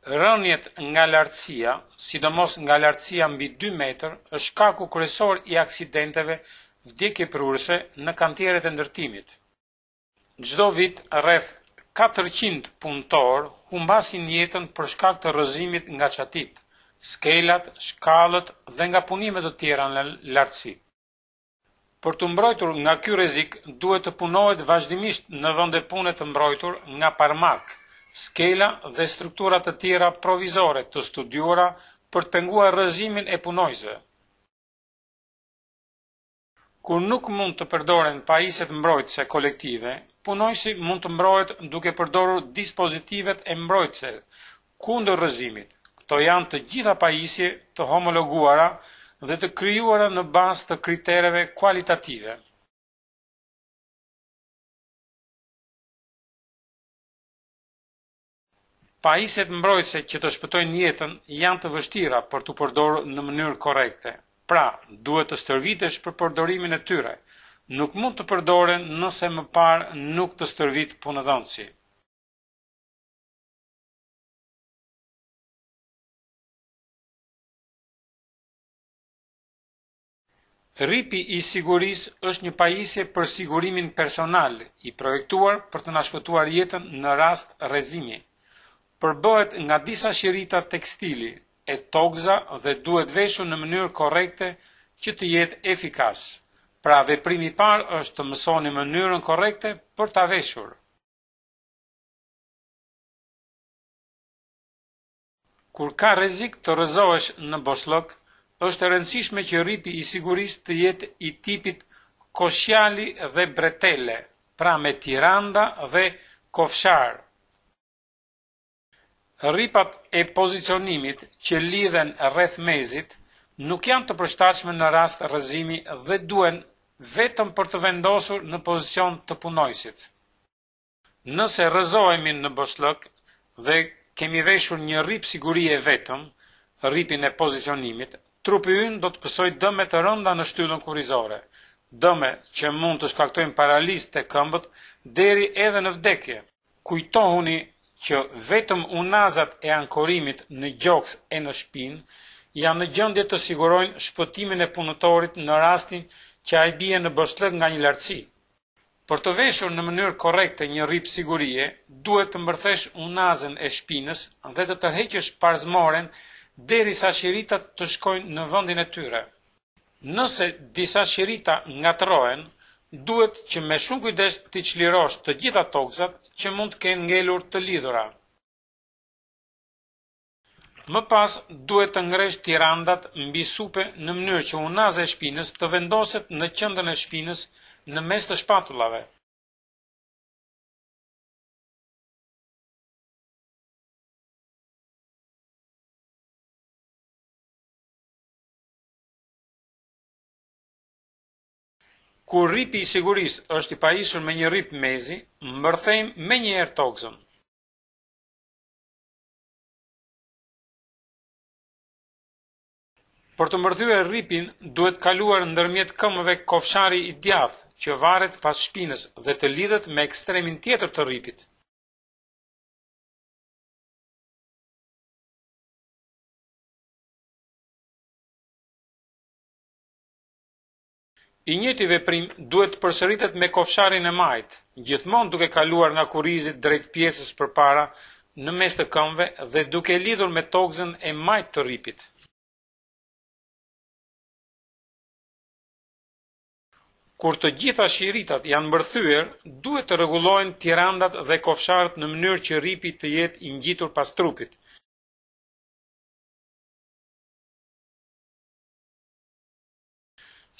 Rënjet nga lartësia, sidomos nga lartësia mbi 2 metër, është shkaku kryesor i aksidenteve vdekjeprurëse në kantieret e ndërtimit. Çdo vit rreth 400 punëtor humbasin jetën për shkak të rrëzimit nga çatit, skelat, shkallët dhe nga punimet të tjera në lartësi. Për të mbrojtur nga ky rrezik, duhet të punohet vazhdimisht në vende pune të mbrojtur nga parmak, skela dhe struktura të tjera provizore të studiuara për të penguar rrëzimin e punojësve. Kur nuk mund të përdoren pajisjet mbrojtëse kolektive, punojësi mund të mbrohet duke përdorur dispozitivet e mbrojtëse kundër rrëzimit. Këto janë të gjitha pajisje të homologuara dhe të krijuara në bazë të kritereve kualitative. Pajisjet mbrojtëse që të shpëtojnë jetën janë të vështira për të përdorur në mënyrë korrekte. Pra, duhet të stërvitesh për përdorimin e tyre. Nuk mund të përdoren nëse më parë nuk të stërvit punëdhënësi. Rripi i sigurisë është një pajisje për sigurimin personal, i projektuar për të na shpëtuar jetën në rast rrezimi. Përbëhet nga disa qirita tekstili e tokza dhe duhet veshur në mënyrë korrekte që të jetë efikas. Pra veprimi i parë është të mësoni mënyrën korrekte për ta veshur. Kur ka rrezik të rrëzohesh në boshllok, është e rëndësishme që rripi i sigurisë të jetë i tipit koshiali dhe bretele, pra me tiranda dhe kofshar. Rripat e pozicionimit që lidhen rreth mezit nuk janë të përshtatshme në rast rrëzimi dhe duhen vetëm për të vendosur në pozicion të punojësit. Nëse rrëzohemi në boshllok dhe kemi veshur një rrip sigurie vetëm, rripin e pozicionimit, trupi ynë do të pësoj dëme të rënda në shtyllën kurrizore, dëme që mund të shkaktojnë paralizë të këmbët deri edhe në vdekje. Kujtohuni që vetëm unazat e ankorimit në gjoks e në shpinë janë në gjendje të sigurojnë shpëtimin e punëtorit në rastin që ai bie në boshllëk nga një lartësi. Për të veshur në mënyrë korrekte një rrip sigurie, duhet të mbërthesh unazën e shpinës dhe të tërheqësh parzmoren derisa qiritat të shkojnë në vendin e tyre. Nëse disa qirita ngatërrohen, duhet që me shumë kujdes të çlirosh të gjitha tokzat që mund të kenë ngelur të lidhura. Më pas duhet të ngresh tirandat mbi supe në mënyrë që unaza e shpinës të vendoset në qendrën e shpinës në mes të shpatullave. Kur rripi i sigurisë është i pajisur me një rrip mezi, mbërthejmë menjëherë tokzën. Për të mbërthyer rripin, duhet kaluar ndërmjet këmbëve kofshari i djathtë, që varet pas shpinës dhe të lidhet me ekstremin tjetër të rripit. I njëjti veprim duhet të përsëritet me kofsharin e majt, gjithmonë duke kaluar nga kurrizi drejt pjesës përpara në mes të këmbëve dhe duke lidhur me tokzën e majt të rripit. Kur të gjitha qiritat janë mbërthyer, duhet të rregullohen tirandat dhe kofsharët në mënyrë që rripi të jetë i ngjitur pas trupit.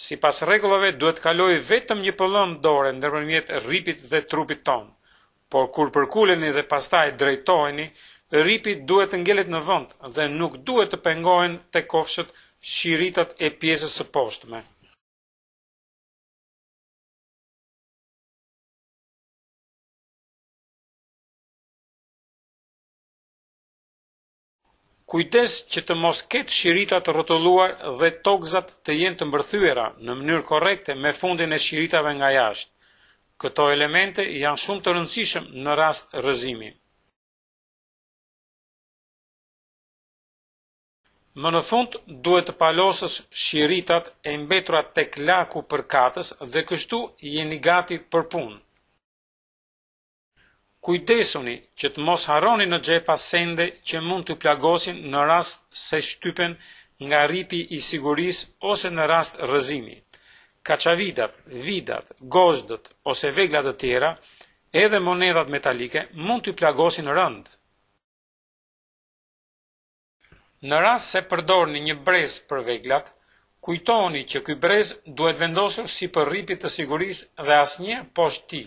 Sipas rregullave duhet kaloj vetëm një pëllëm dore ndërmjet rripit dhe trupit ton, por kur përkuleni dhe pastaj drejtoheni, rripi duhet të ngelet në vend dhe nuk duhet të pengohen te kofshët qiritat e pjesës së poshtme. Kujdes që të mos ketë qirita të rrotulluar dhe tokzat të jenë të mbërthyera në mënyrë korrekte me fundin e qiritave nga jashtë. Këto elemente janë shumë të rëndësishëm në rast rrëzimi. Më në fund, duhet të palosësh shiritat e mbetura tek laku përkatës dhe kështu jeni gati për punë. Kujdesuni që të mos harroni në xhepa sende që mund të plagosin në rast se shtypen nga rripi i sigurisë ose në rast rrëzimi. Kaçavidat, vidat, gozhdët ose vegla të tjera, edhe monedat metalike mund të plagosin rënd. Në rast se përdorni një brez për veglat, kujtoni që ky brez duhet vendosur sipër rripit të sigurisë dhe asnjë poshtë tij.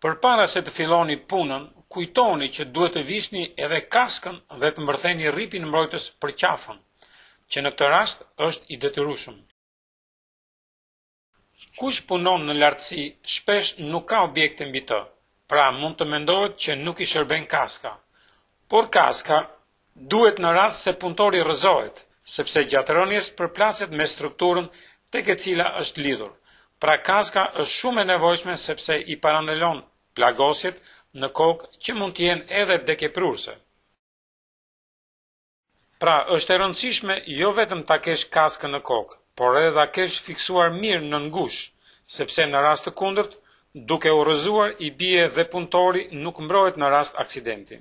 Përpara se të filloni punën, kujtoni që duhet të vishni edhe kaskën dhe të mbërtheni rripin mbrojtës për qafën, që në këtë rast është i detyrueshëm. Kush punon në lartësi, shpesh nuk ka objekte mbi të, pra mund të mendohet që nuk i shërben kaska. Por kaska duhet në rast se punëtori rrëzohet, sepse gjatë rënies përplaset me strukturën tek e cila është lidhur. Pra kaska është shumë e nevojshme sepse i parandelon plagosjet në kokë që mund të jenë edhe vdekjeprurse. Pra është e rëndësishme jo vetëm ta kesh kaskën në kokë, por edhe ta kesh fiksuar mirë në ngush, sepse në rast të kundërt, duke u rrëzuar i bie dhe punëtori nuk mbrohet në rast aksidenti.